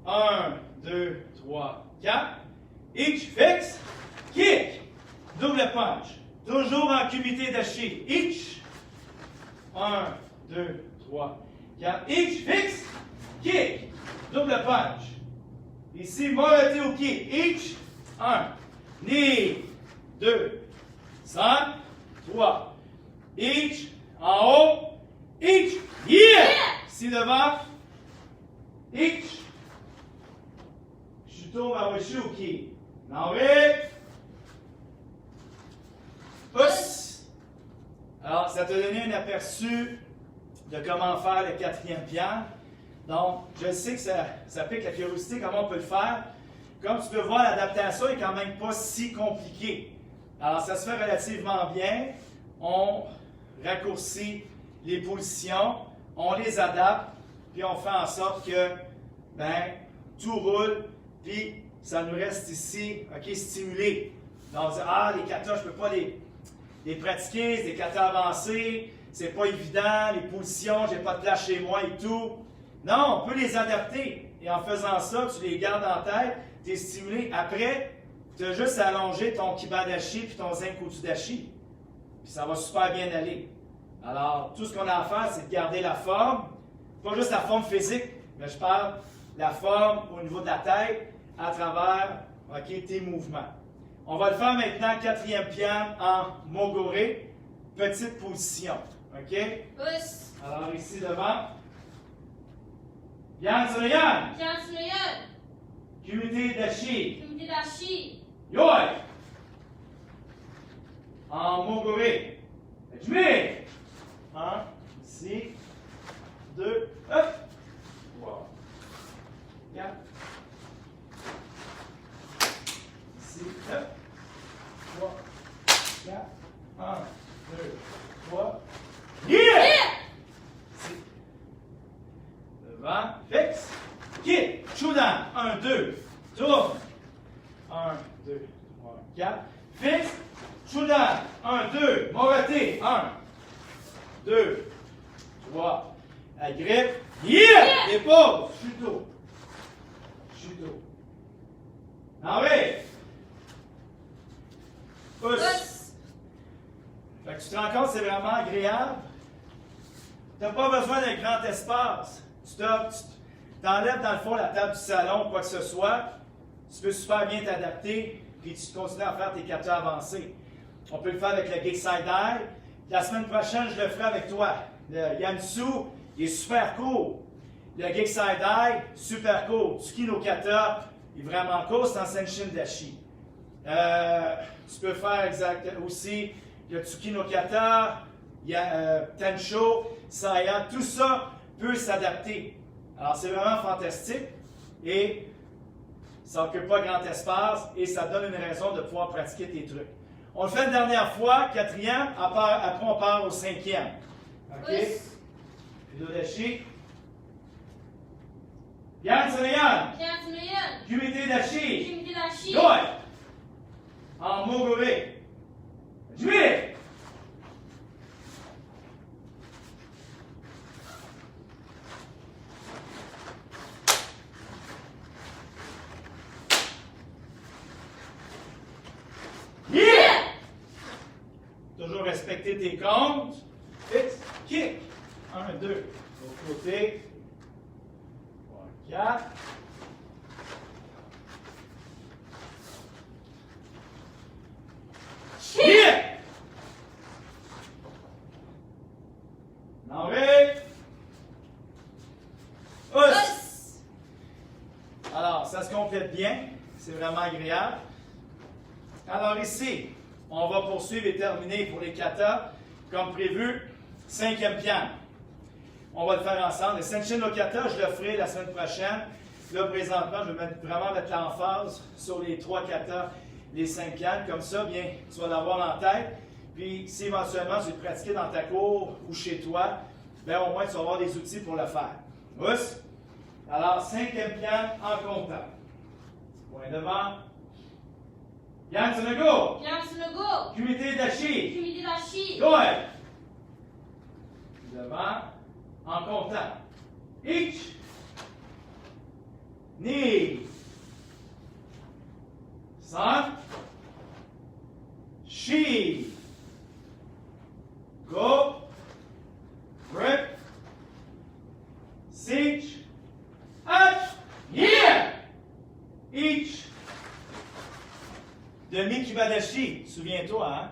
1, 2, 3, 4. Ich. Fixe. Kick. Double punch. Toujours en Kumite Dashi. Ich. 1, 2, 3, 4. Ich. Fixe. Kick. Double punch. Ici, Morete au kick. Ich. 1. Ni. 2. 5. 3. Ich. En haut. Ich. Yeah. Ici devant. Ich. Shuto Mawashi au kick. Naoé. Pousse. Alors, ça t'a donné un aperçu de comment faire le 4e pian. Donc, je sais que ça pique la curiosité, comment on peut le faire. Comme tu peux voir, l'adaptation est quand même pas si compliquée. Alors, ça se fait relativement bien. On raccourcit les positions, on les adapte, puis on fait en sorte que, tout roule, puis ça nous reste ici, OK, stimulé. Donc, on dit, les katas, je ne peux pas les pratiquer, c'est des katas avancés, c'est pas évident, les positions, j'ai pas de place chez moi et tout. Non, on peut les adapter. Et en faisant ça, tu les gardes en tête, tu es stimulé. Après, tu as juste à allonger ton kibadashi puis ton zenkoutsudashi. Puis ça va super bien aller. Alors, tout ce qu'on a à faire, c'est de garder la forme. Pas juste la forme physique, mais je parle de la forme au niveau de la tête à travers tes mouvements. On va le faire maintenant, 4e pian en mogore, petite position. OK? Pousse. Alors, ici devant. Yan sur Yan. Pian Smeyan. Kumite Dashi. Kumite Dashi. Yoy. En mogore. Jumé. 1, ici. 2, hop. 3, 4. Ici, hop. 3, 4. 1, 2, 3. Yeah! Ici. Devant, fixe. Kick. Shoudan. 1, 2. Tourne. 1, 2, 3, 4. Fixe. Shoudan. 1, 2. Morate. 1, 2, 3. Agrippe. Yeah! Épaule. Chuto. Chuto. Ah oui. Pousse. Pousse. Fait que tu te rends compte, c'est vraiment agréable. Tu n'as pas besoin d'un grand espace. Tu t'enlèves dans le fond la table du salon, quoi que ce soit. Tu peux super bien t'adapter, puis tu continues à faire tes katas avancés. On peut le faire avec le Geek Side Eye. La semaine prochaine, je le ferai avec toi. Le Yansu, il est super cool. Le Geek Side Eye, super cool. Tsuki no Kata, il est vraiment cool, c'est en Senshin Dashi. Tu peux faire aussi le Tsuki no Kata, Tensho, Saya, tout ça peut s'adapter. Alors, c'est vraiment fantastique et ça n'occupe pas grand espace et ça donne une raison de pouvoir pratiquer tes trucs. On le fait une dernière fois, 4e, après on part au 5e. OK? Pousse. Dashi. Yan Yan. Pian Smeyan. Kumite Dashi. Kumite Dashi. Yoy. En mogore. Jumé. Yeah! Toujours respecter tes comptes. Fixe. Kick. 1, 2. L'autre côté. 3, 4. Yeah! complète bien. C'est vraiment agréable. Alors ici, on va poursuivre et terminer pour les katas, comme prévu, 5e piano. On va le faire ensemble. Le Senshin no Kata, je le ferai la semaine prochaine. Là, présentement, je vais vraiment mettre l'emphase sur les 3 katas, les 5 pianos. Comme ça, bien, tu vas l'avoir en tête. Puis, si éventuellement tu veux le pratiquer dans ta cour ou chez toi, bien, au moins, tu vas avoir des outils pour le faire. Oups! Alors, 5e piano en comptant. Point devant. Yang Tsunago. Yang Tsunago. Kumite Dashi. Kumite Dashi. Goe. Devant. En comptant. Ich. Ni. San. Shi. Go. Grip. Sich. Up. Yeah. Ich. Demi Kibadashi. Souviens-toi, hein?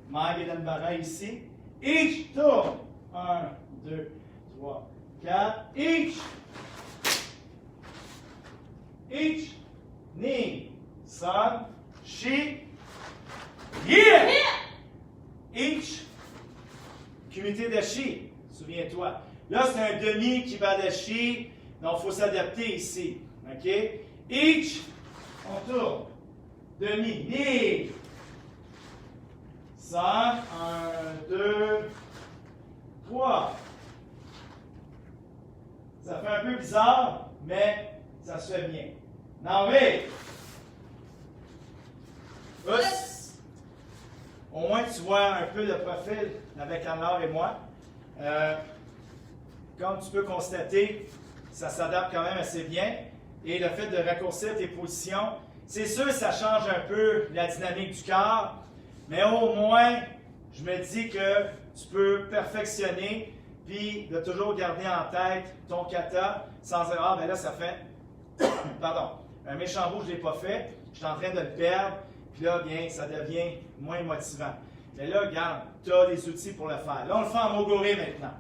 Magedanbara ici. Ich. Tourne. 1, 2, 3, 4. Ich. Ich. Ni. San. Shi. Yeah. Ich. Kumite Dashi. Souviens-toi. Là, c'est un demi Kibadashi. Donc, il faut s'adapter ici. OK? Ich. On tourne. Demi. Ni. San. 1, 2, 3. Ça fait un peu bizarre, mais ça se fait bien. Naomi. Oups. Au moins, tu vois un peu de profil avec Anne-Laure et moi. Comme tu peux constater, ça s'adapte quand même assez bien. Et le fait de raccourcir tes positions, c'est sûr que ça change un peu la dynamique du corps, mais au moins, je me dis que tu peux perfectionner, puis de toujours garder en tête ton kata sans dire, ah ben là, ça fait, pardon, un méchant bout, je ne l'ai pas fait, je suis en train de le perdre, puis là, bien, ça devient moins motivant. Mais là, regarde, tu as les outils pour le faire. Là, on le fait en mogori maintenant.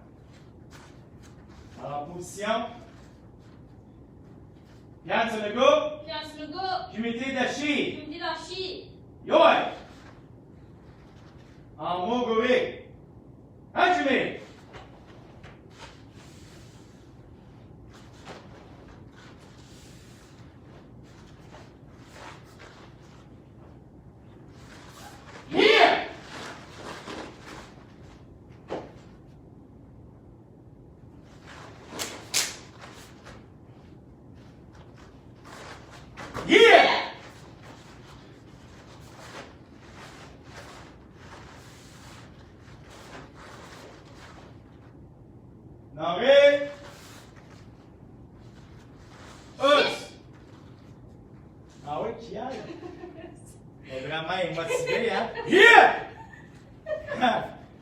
Alors, position. Yang Tsunago. Yang Tsunago. Kumite Dashi. Kumite Dashi. Yoi. En mogori. Hajime. Here. Yeah! Nari. Us. Ah oui, qui aille? Il est vraiment motivé, hein? Yeah!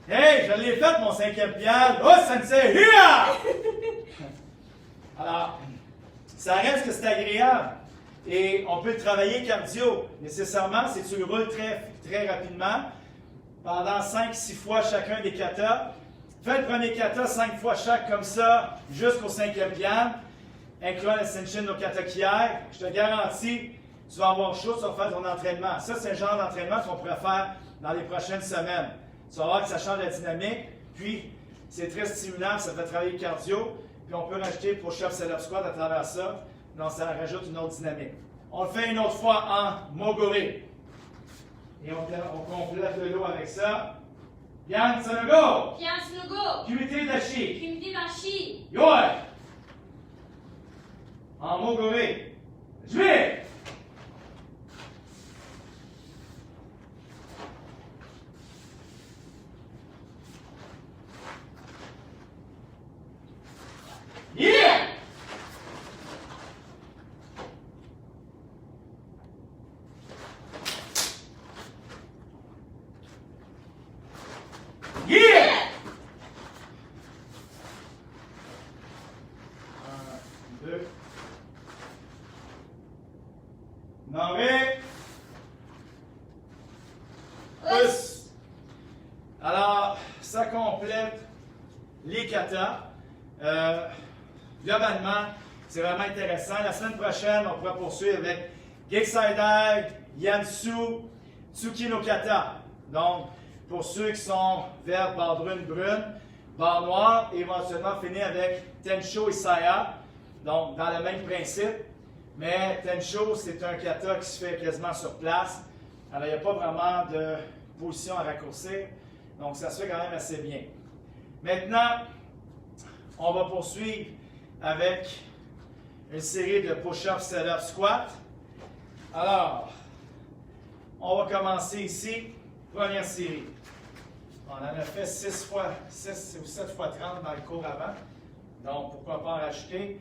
Hey, je l'ai fait, mon 5e piano. Oh, sensei, here! Alors, ça reste que c'est agréable. Et on peut travailler cardio. Nécessairement, si tu le roules très, très rapidement, pendant 5-6 fois chacun des katas. Fais le premier kata 5 fois chaque comme ça, jusqu'au 5e piano, incluant le Senshin no Kata Kiai. Je te garantis, tu vas avoir chaud, tu vas faire ton entraînement. Ça, c'est un genre d'entraînement qu'on pourrait faire dans les prochaines semaines. Tu vas voir que ça change la dynamique, puis c'est très stimulant, ça fait travailler le cardio, puis on peut rajouter push-up, sit-up squat à travers ça. Donc, ça rajoute une autre dynamique. On le fait une autre fois en mogori. Et on complète le lot avec ça. Yang Tsunago. Yang Tsunago. Kumite Dashi. Kumite Dashi. Yoi. En mogori. Je vais. Yeah. Yeah! 1, 2. Nari. Us. Alors, ça complète les katas. Globalement, C'est vraiment intéressant. La semaine prochaine, on pourra poursuivre avec Gekseidai, Yansu, Tsuki no Kata. Donc, pour ceux qui sont vert, barre brune, barre noire, et éventuellement finir avec Tensho Isaya. Donc, dans le même principe. Mais Tensho, c'est un kata qui se fait quasiment sur place. Alors, il n'y a pas vraiment de position à raccourcir. Donc, ça se fait quand même assez bien. Maintenant, on va poursuivre avec une série de push-up, set-up, squat. Alors, on va commencer ici. Première série. On en a fait 6 ou 7 fois 30 dans le cours avant. Donc, pourquoi pas en rajouter.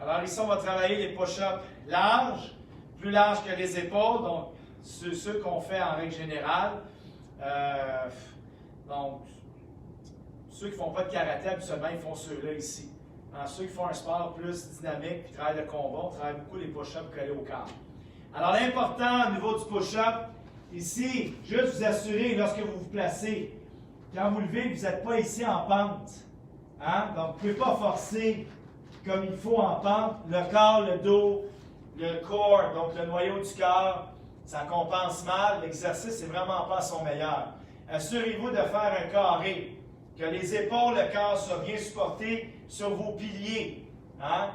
Alors, ici, on va travailler les push-ups larges, plus larges que les épaules. Donc, ceux qu'on fait en règle générale. Donc, ceux qui ne font pas de karaté, habituellement, ils font ceux-là ici. Alors, ceux qui font un sport plus dynamique, puis travaillent le combat, on travaille beaucoup les push-ups collés au corps. Alors, l'important au niveau du push-up, ici, juste vous assurer, lorsque vous vous placez, quand vous levez, vous n'êtes pas ici en pente. Hein? Donc, vous ne pouvez pas forcer comme il faut en pente. Le corps, le dos, le corps, donc le noyau du corps, ça compense mal. L'exercice n'est vraiment pas à son meilleur. Assurez-vous de faire un carré, que les épaules, le corps soient bien supportés sur vos piliers. Hein?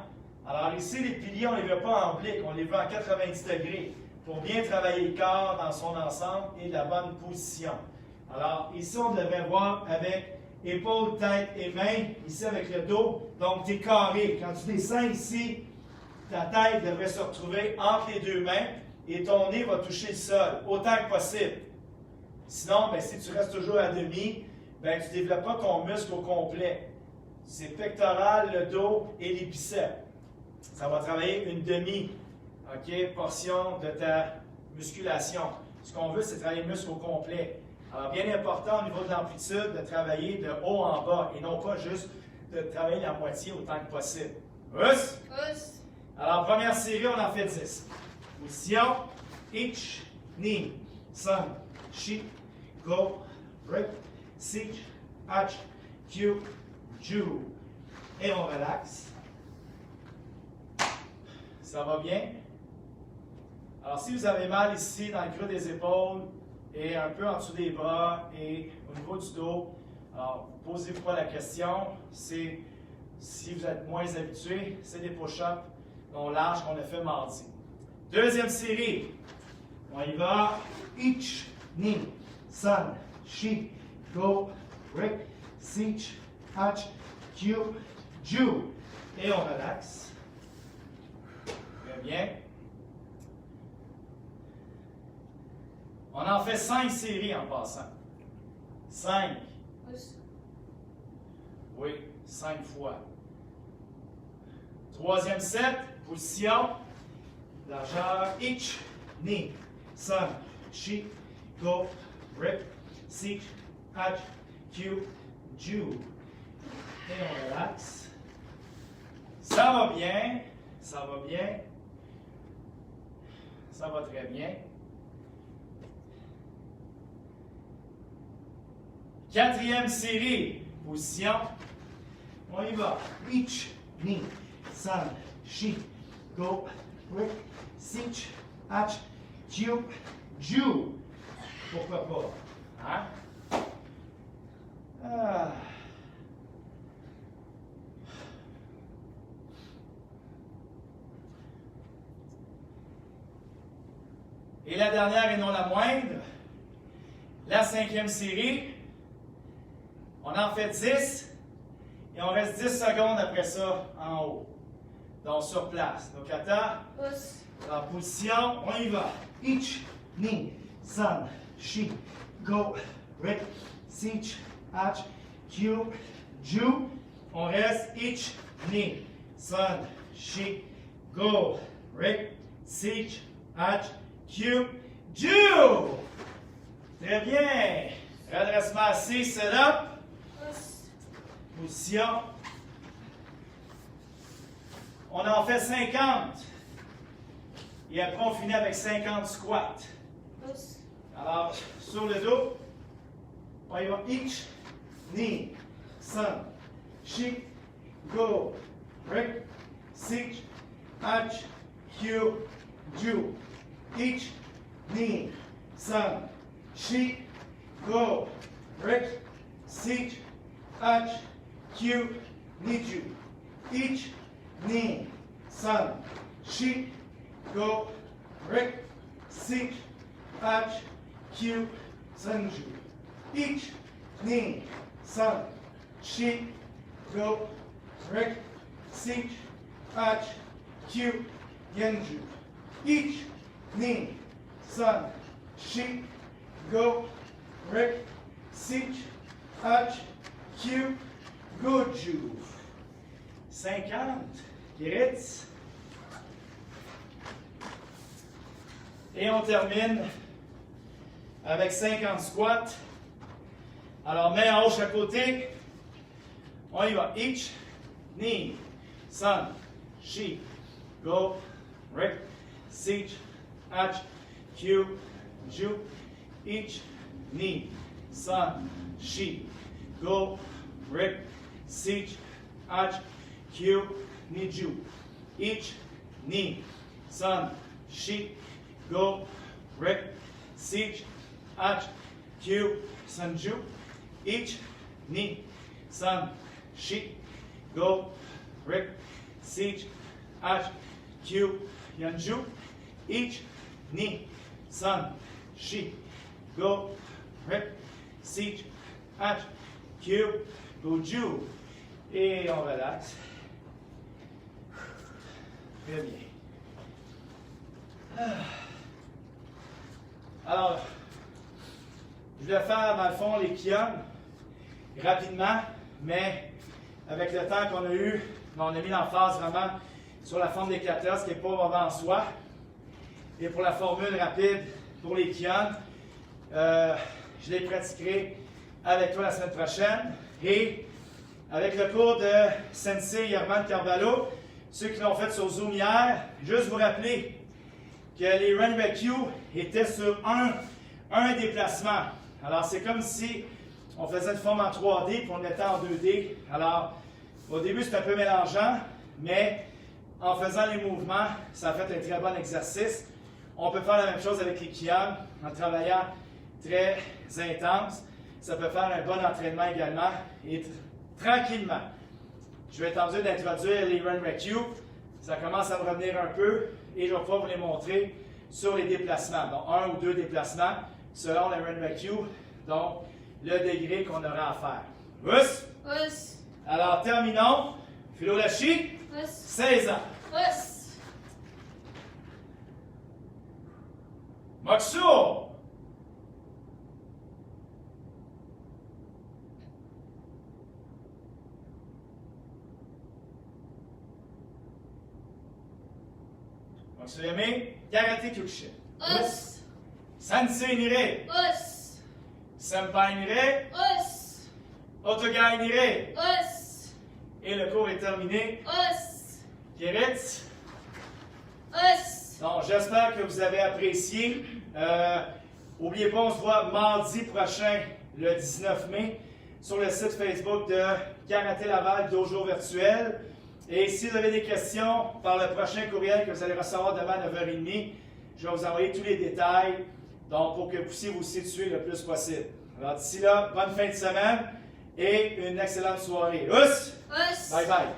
Alors ici, les piliers, on ne les veut pas en oblique, on les veut en 90 degrés pour bien travailler le corps dans son ensemble et la bonne position. Alors ici, on devrait voir avec épaules, tête et mains, ici avec le dos. Donc, tu es carré. Quand tu descends ici, ta tête devrait se retrouver entre les deux mains et ton nez va toucher le sol autant que possible. Sinon, ben, si tu restes toujours à demi, ben, tu ne développes pas ton muscle au complet. C'est pectoral, le dos et les biceps. Ça va travailler une portion de ta musculation. Ce qu'on veut, c'est travailler le muscle au complet. Alors, bien important au niveau de l'amplitude de travailler de haut en bas et non pas juste de travailler la moitié autant que possible. Us? Us. Alors, première série, on en fait 10. Position, ich, ni, sun, shi, go, break, sich, ach, q, ju. Et on relaxe. Ça va bien? Alors, si vous avez mal ici dans le creux des épaules et un peu en dessous des bras et au niveau du dos, alors, posez-vous pas la question. Si vous êtes moins habitué, c'est des push-ups non larges qu'on a fait mardi. Deuxième série. On y va. Ich, ni, san, shi, go, break, sich, ach, q, ju. Et on relaxe. Très bien. On en fait 5 séries en passant. 5. Us. Oui, 5 fois. Troisième set, position, largeur, ich, ni, sun, shi, go, break, sich, ach, q, ju. Et on relaxe. Ça va bien, ça va bien, ça va très bien. Quatrième série, position, on y va. Ich, ni, san, shi, go, break, sich, ach, q, ju. Pourquoi pas? Hein? Ah. Et la dernière et non la moindre, la 5e série. On en fait 10 et on reste 10 secondes après ça en haut. Donc sur place. Donc attends. Us. En position, on y va. Ich, ni, san, shi, go, break, sich, ach, q, ju. On reste ich, ni, san, shi, go, break, sich, ach, q, ju. Très bien. Redressement assis, set-up. Position. On en fait 50. Et après, on finit avec 50 squats. Us. Alors, sur le dos, on y va. Ich, ni, san, shi, go, break, sich, ach, Q, Ju. Ich, ni, san, shi, go, rick, sich, ach, Q, ni, ju. Ich, ni, san, shi, go, rick, sich, ach, Q, san, ju. Ich, ni, san, shi, go, rick, sich, ach, Q, yenju. Ich, ni, san, shi, go, rick, sich, ach, Q, goju. 50. Kiritz. Et on termine avec 50 squats. Alors, main en haut à côté. On y va. Ich, ni, san, shi, go, rick, sich, ach, Q, ju. Ich, ni, san, shi, go, rick, sich, ach, Q, ni, ju. Ich, ni, san, shi, go, rick, sich, ach, Q, san, ju. Ich, ni, san, shi, go, rick, sich, ach, Q, yanju. Ich, ni, san, shi, go, rick, sich, ach, Q, goju. Et on relaxe. Très bien. Alors, je vais faire dans le fond les kions rapidement, mais avec le temps qu'on a eu, on a mis l'emphase vraiment sur la forme des 14, qui n'est pas mauvais en soi. Et pour la formule rapide pour les kions, je les pratiquerai avec toi la semaine prochaine. Et avec le cours de Sensei Yerman Carvalho, ceux qui l'ont fait sur Zoom hier, juste vous rappeler que les Renraku étaient sur un déplacement. Alors, c'est comme si on faisait une forme en 3D puis on le mettait en 2D. Alors, au début, c'est un peu mélangeant, mais en faisant les mouvements, ça fait un très bon exercice. On peut faire la même chose avec les kions en travaillant très intense. Ça peut faire un bon entraînement également et tranquillement. Je vais tenter d'introduire les Renraku. Ça commence à me revenir un peu et je vais pouvoir vous les montrer sur les déplacements. Donc, 1 ou 2 déplacements selon les Renraku, donc le degré qu'on aura à faire. Us? Us. Alors, terminons. Philolashi, Us. 16 ans. Us. Maksu. Matsuyame, Karate Kyokushin. Us. Sensei nire. Us. Senpai nire. Us. Otogai nire. Us. Et le cours est terminé. Us. Kiritz. Us. Donc, j'espère que vous avez apprécié. N'oubliez pas, on se voit mardi prochain, le 19 mai, sur le site Facebook de Karaté Laval Dojo Virtuel. Et si vous avez des questions, par le prochain courriel que vous allez recevoir demain à 9h30, je vais vous envoyer tous les détails, donc pour que vous puissiez vous situer le plus possible. Alors d'ici là, bonne fin de semaine et une excellente soirée. Us! Us. Bye bye!